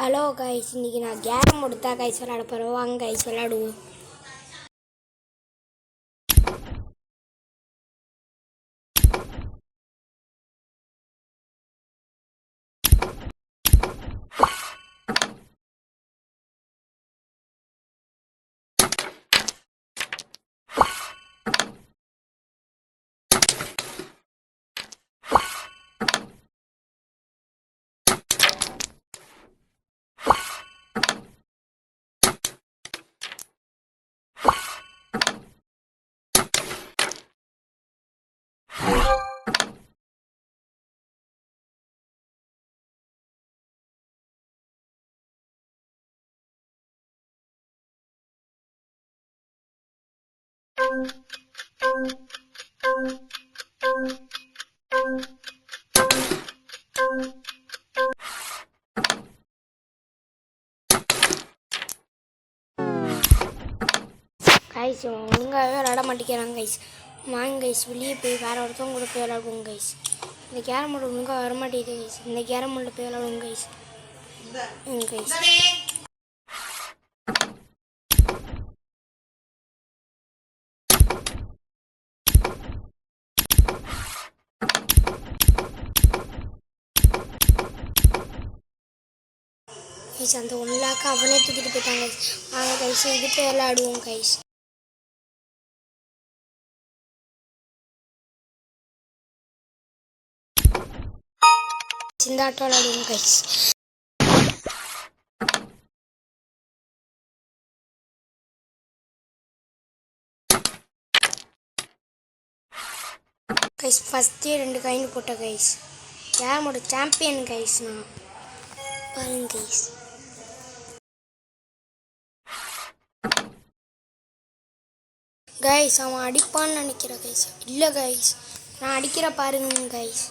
Hello guys, இன்றைக்கி நான் carrom கொடுத்தா கைஸ் விளாட போகிறோம். வாங்க கைஸ் விளாடுவோம். கைஸ் ஒழுங்காகவே விளாட மாட்டேங்கிறாங்க கைஸ். வாங்க கைஸ் வெளியே போய் வேறு ஒருத்தவங்க கூட போய் விளாடுவோங்க கைஸ். இந்த கேரம் போர்டு ஒழுங்காக வரமாட்டேங்குது கைஸ். இந்த கேரம் போர்டில் போய் விளாடுவோங்க கைஸ். கைஸ் கைஸ் அந்த 1 லாக் அவனே தூக்கிட்டு போயிட்டாங்க கைஸ். வாங்க கைஸ் இது போய் விளாடுவோம் கைஸ். இந்த ஆட்டம் விளாடுவோம் கைஸ். கைஸ் ஃபஸ்ட்டே 2 காயின் போட்ட கைஸ். கேரமோட சாம்பியன் கைஸ் நான். பாருங்க கைஸ். கைஸ் அவன் அடிப்பான்னு நினைக்கிறேன் கைஸ். இல்லை கைஸ் நான் அடிக்கிற பாருங்க கைஸ்.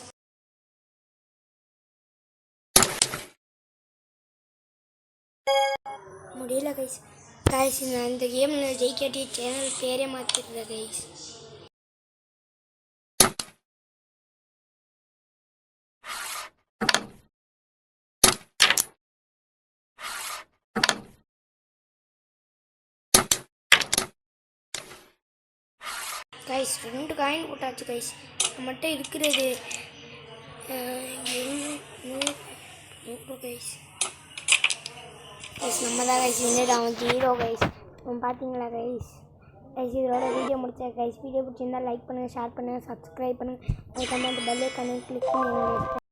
முடியல கைஸ். கைஸ் நான் இந்த கேமில் ஜெயிக்காட்டி சேனல் பேரே மாற்றிருந்தேன் கைஸ். கைஸ் 2 காயின் போட்டாச்சு கைஸ். நம்மகிட்ட இருக்கிறது 100 கைஸ். கைஸ் நம்ம தான் கைஸ் வின்னர். அவன் 0 கைஸ். பார்த்தீங்களா கைஸ். கைஸ் இதோட வீடியோ முடிச்சா கைஸ். வீடியோ பிடிச்சிருந்தால் லைக் பண்ணுங்கள், ஷேர் பண்ணுங்கள், சப்ஸ்கிரைப் பண்ணுங்கள். அதுக்கு அந்த பெல் ஐக்கானை கிளிக் பண்ணுங்கள்.